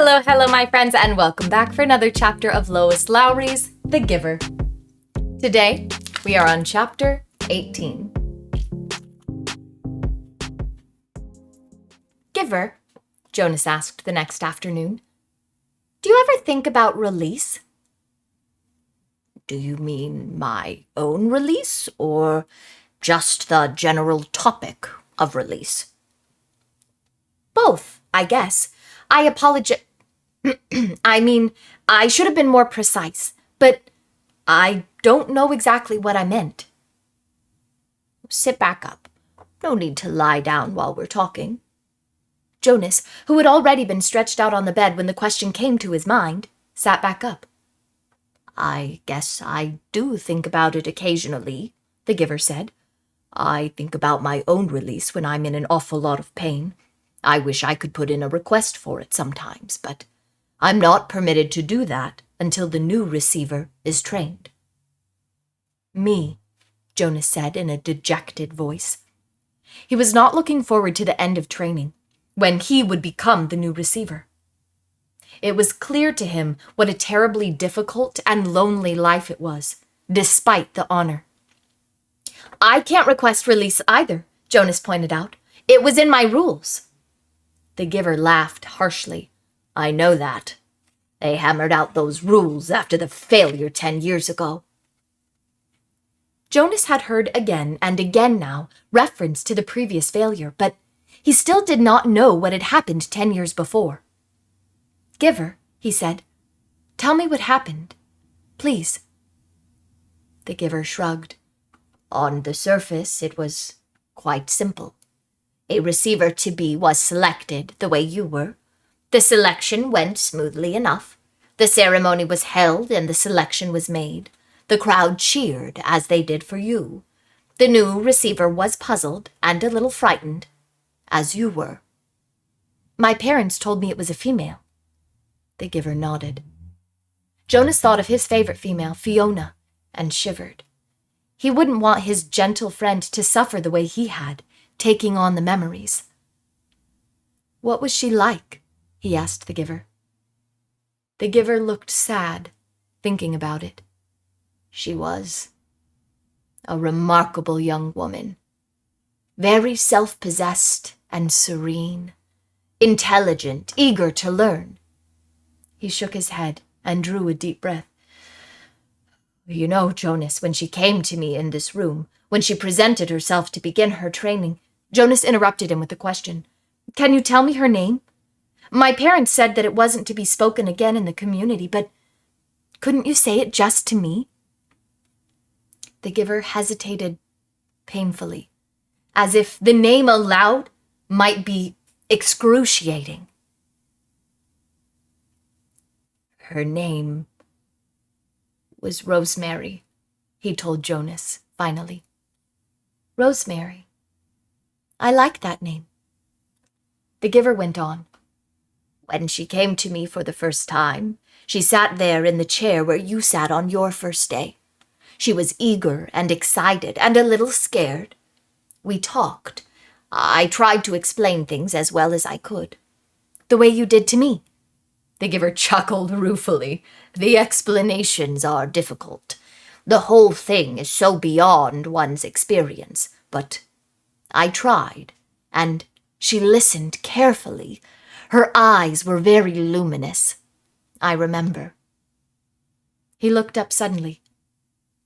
Hello, my friends, and welcome back for another chapter of Lois Lowry's The Giver. Today, we are on chapter 18. Giver, Jonas asked the next afternoon, do you ever think about release? Do you mean my own release, or just the general topic of release? Both, I guess. I apologize. I should have been more precise, but I don't know exactly what I meant. Sit back up. No need to lie down while we're talking. Jonas, who had already been stretched out on the bed when the question came to his mind, sat back up. I guess I do think about it occasionally, the giver said. I think about my own release when I'm in an awful lot of pain. I wish I could put in a request for it sometimes, but I'm not permitted to do that until the new receiver is trained. Me, Jonas said in a dejected voice. He was not looking forward to the end of training, when he would become the new receiver. It was clear to him what a terribly difficult and lonely life it was, despite the honor. I can't request release either, Jonas pointed out. It was in my rules. The giver laughed harshly. I know that. They hammered out those rules after the failure 10 years ago. Jonas had heard again and again now reference to the previous failure, but he still did not know what had happened 10 years before. Giver, he said, tell me what happened, please. The giver shrugged. On the surface, it was quite simple. A receiver-to-be was selected the way you were. The selection went smoothly enough. The ceremony was held and the selection was made. The crowd cheered as they did for you. The new receiver was puzzled and a little frightened, as you were. My parents told me it was a female. The giver nodded. Jonas thought of his favorite female, Fiona, and shivered. He wouldn't want his gentle friend to suffer the way he had, taking on the memories. What was she like? He asked the giver. The giver looked sad, thinking about it. She was a remarkable young woman. Very self-possessed and serene. Intelligent, eager to learn. He shook his head and drew a deep breath. You know, Jonas, when she came to me in this room, when she presented herself to begin her training, Jonas interrupted him with a question. Can you tell me her name? My parents said that it wasn't to be spoken again in the community, but couldn't you say it just to me? The giver hesitated painfully, as if the name aloud might be excruciating. Her name was Rosemary, he told Jonas, finally. Rosemary. I like that name. The giver went on. When she came to me for the first time, she sat there in the chair where you sat on your first day. She was eager and excited and a little scared. We talked. I tried to explain things as well as I could. The way you did to me. The giver chuckled ruefully. The explanations are difficult. The whole thing is so beyond one's experience, but I tried, and she listened carefully. Her eyes were very luminous. I remember. He looked up suddenly.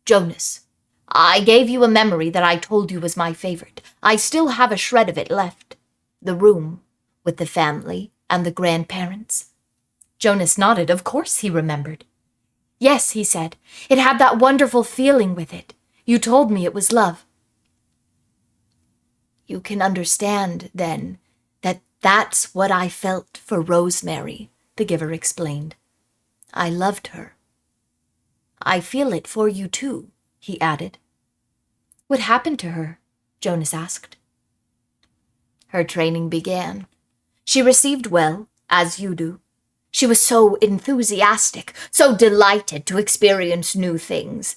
Jonas, I gave you a memory that I told you was my favorite. I still have a shred of it left. The room with the family and the grandparents. Jonas nodded. Of course he remembered. Yes, he said. It had that wonderful feeling with it. You told me it was love. You can understand, then, that that's what I felt for Rosemary, the giver explained. I loved her. I feel it for you, too, he added. What happened to her? Jonas asked. Her training began. She received well, as you do. She was so enthusiastic, so delighted to experience new things.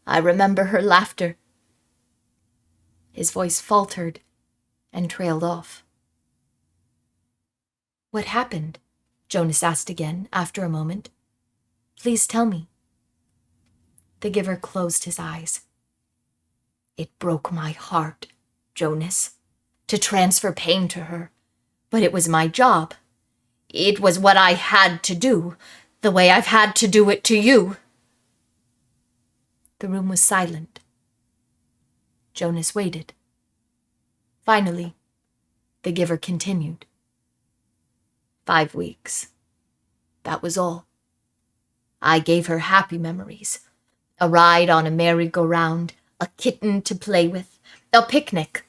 I remember her laughter. His voice faltered and trailed off. What happened? Jonas asked again after a moment. Please tell me. The giver closed his eyes. It broke my heart, Jonas, to transfer pain to her, but it was my job. It was what I had to do, the way I've had to do it to you. The room was silent. Jonas waited. Finally, the giver continued. 5 weeks. That was all. I gave her happy memories. A ride on a merry-go-round, a kitten to play with, a picnic.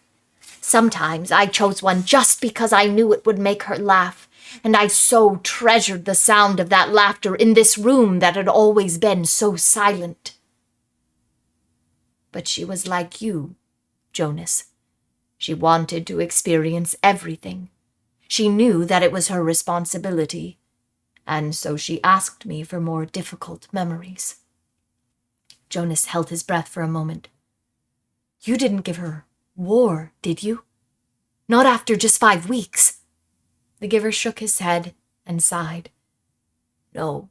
Sometimes I chose one just because I knew it would make her laugh, and I so treasured the sound of that laughter in this room that had always been so silent. But she was like you, Jonas. She wanted to experience everything. She knew that it was her responsibility, and so she asked me for more difficult memories. Jonas held his breath for a moment. You didn't give her war, did you? Not after just 5 weeks. The giver shook his head and sighed. No,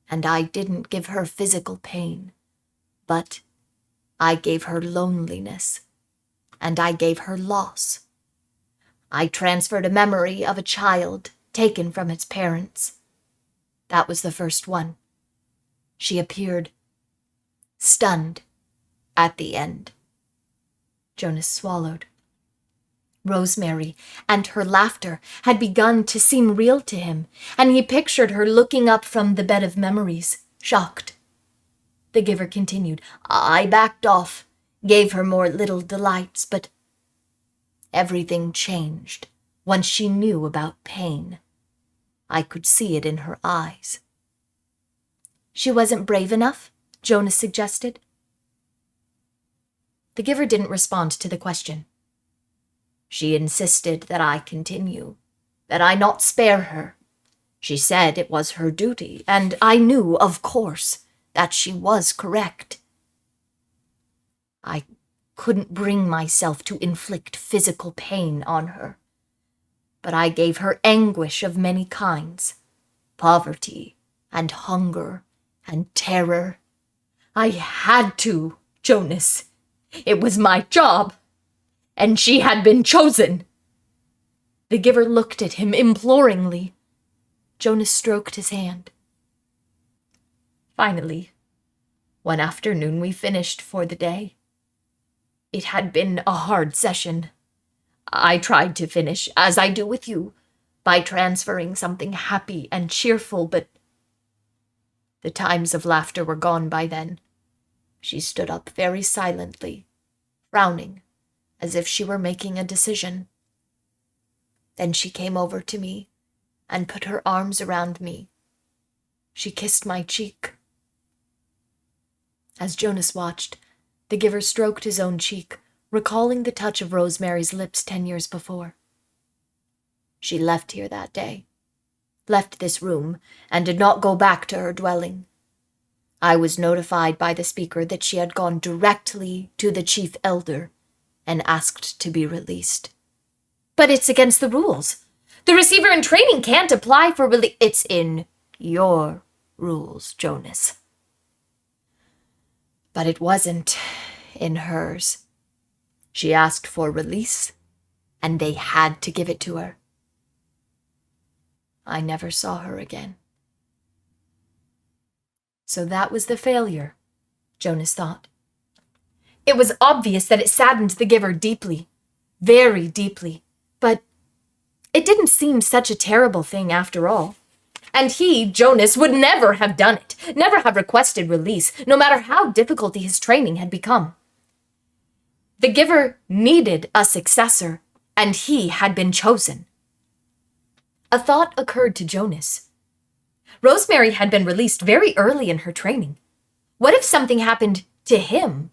and I didn't give her physical pain, but I gave her loneliness, and I gave her loss. I transferred a memory of a child taken from its parents. That was the first one. She appeared stunned at the end. Jonas swallowed. Rosemary and her laughter had begun to seem real to him, and he pictured her looking up from the bed of memories, shocked. The giver continued. I backed off, gave her more little delights, but everything changed once she knew about pain. I could see it in her eyes. She wasn't brave enough, Jonas suggested. The giver didn't respond to the question. She insisted that I continue, that I not spare her. She said it was her duty, and I knew, of course, that she was correct. I couldn't bring myself to inflict physical pain on her, but I gave her anguish of many kinds, poverty and hunger and terror. I had to, Jonas. It was my job, and she had been chosen. The giver looked at him imploringly. Jonas stroked his hand. Finally, one afternoon we finished for the day. It had been a hard session. I tried to finish, as I do with you, by transferring something happy and cheerful, but the times of laughter were gone by then. She stood up very silently, frowning, as if she were making a decision. Then she came over to me and put her arms around me. She kissed my cheek. As Jonas watched, the giver stroked his own cheek, recalling the touch of Rosemary's lips 10 years before. She left here that day, left this room, and did not go back to her dwelling. I was notified by the speaker that she had gone directly to the chief elder and asked to be released. But it's against the rules. The receiver in training can't apply for release. It's in your rules, Jonas. But it wasn't in hers. She asked for release, and they had to give it to her. I never saw her again. So that was the failure, Jonas thought. It was obvious that it saddened the giver deeply, very deeply, but it didn't seem such a terrible thing after all. And he, Jonas, would never have done it, never have requested release, no matter how difficult his training had become. The giver needed a successor, and he had been chosen. A thought occurred to Jonas. Rosemary had been released very early in her training. What if something happened to him,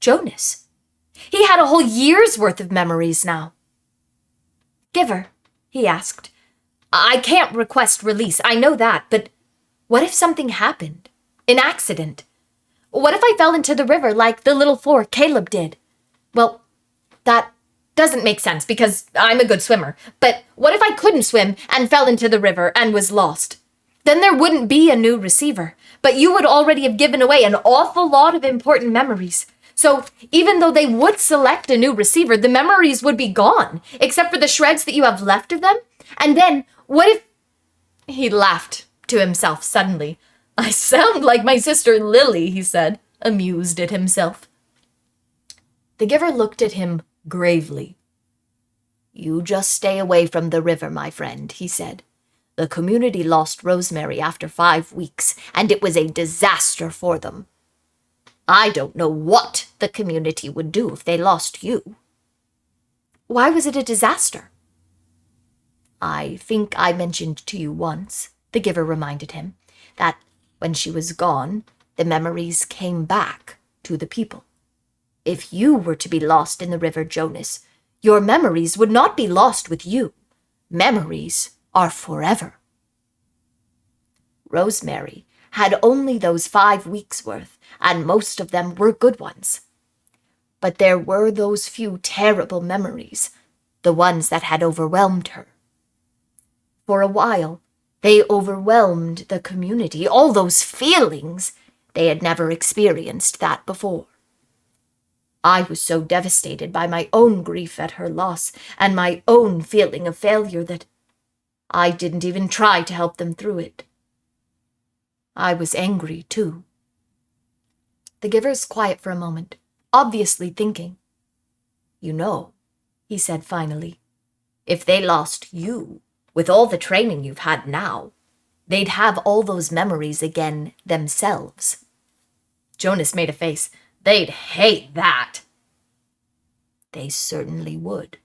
Jonas? He had a whole year's worth of memories now. Giver, he asked, I can't request release, I know that, but what if something happened? An accident? What if I fell into the river like the little 4 Caleb did? Well, that doesn't doesn't make sense because I'm a good swimmer. But what if I couldn't swim and fell into the river and was lost? Then there wouldn't be a new receiver, but you would already have given away an awful lot of important memories. So even though they would select a new receiver, the memories would be gone, except for the shreds that you have left of them. And then, what if... He laughed to himself suddenly. I sound like my sister Lily, he said, amused at himself. The giver looked at him gravely. You just stay away from the river, my friend, he said. The community lost Rosemary after 5 weeks, and it was a disaster for them. I don't know what the community would do if they lost you. Why was it a disaster? I think I mentioned to you once, the giver reminded him, that when she was gone, the memories came back to the people. If you were to be lost in the river, Jonas, your memories would not be lost with you. Memories are forever. Rosemary had only those 5 weeks' worth, and most of them were good ones. But there were those few terrible memories, the ones that had overwhelmed her. For a while, they overwhelmed the community, all those feelings. They had never experienced that before. I was so devastated by my own grief at her loss and my own feeling of failure that I didn't even try to help them through it. I was angry, too. The giver's quiet for a moment, obviously thinking. You know, he said finally, if they lost you, with all the training you've had now, they'd have all those memories again themselves. Jonas made a face. They'd hate that. They certainly would.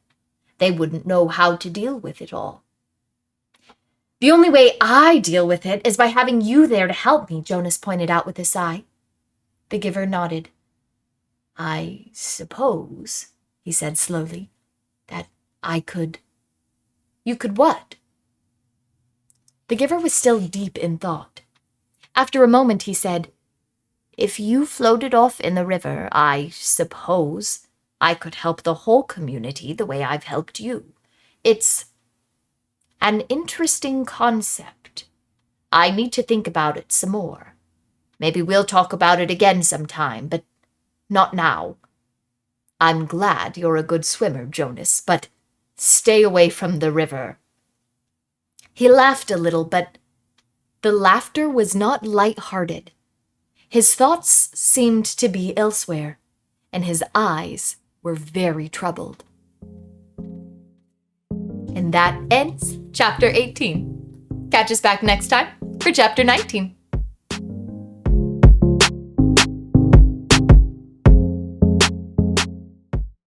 They wouldn't know how to deal with it all. The only way I deal with it is by having you there to help me, Jonas pointed out with a sigh. The giver nodded. I suppose, he said slowly, that I could... You could what? The giver was still deep in thought. After a moment he said, If you floated off in the river, I suppose I could help the whole community the way I've helped you. It's an interesting concept. I need to think about it some more. Maybe we'll talk about it again sometime, but not now. I'm glad you're a good swimmer, Jonas, but stay away from the river. He laughed a little, but the laughter was not light-hearted. His thoughts seemed to be elsewhere, and his eyes were very troubled. And that ends Chapter 18. Catch us back next time for Chapter 19.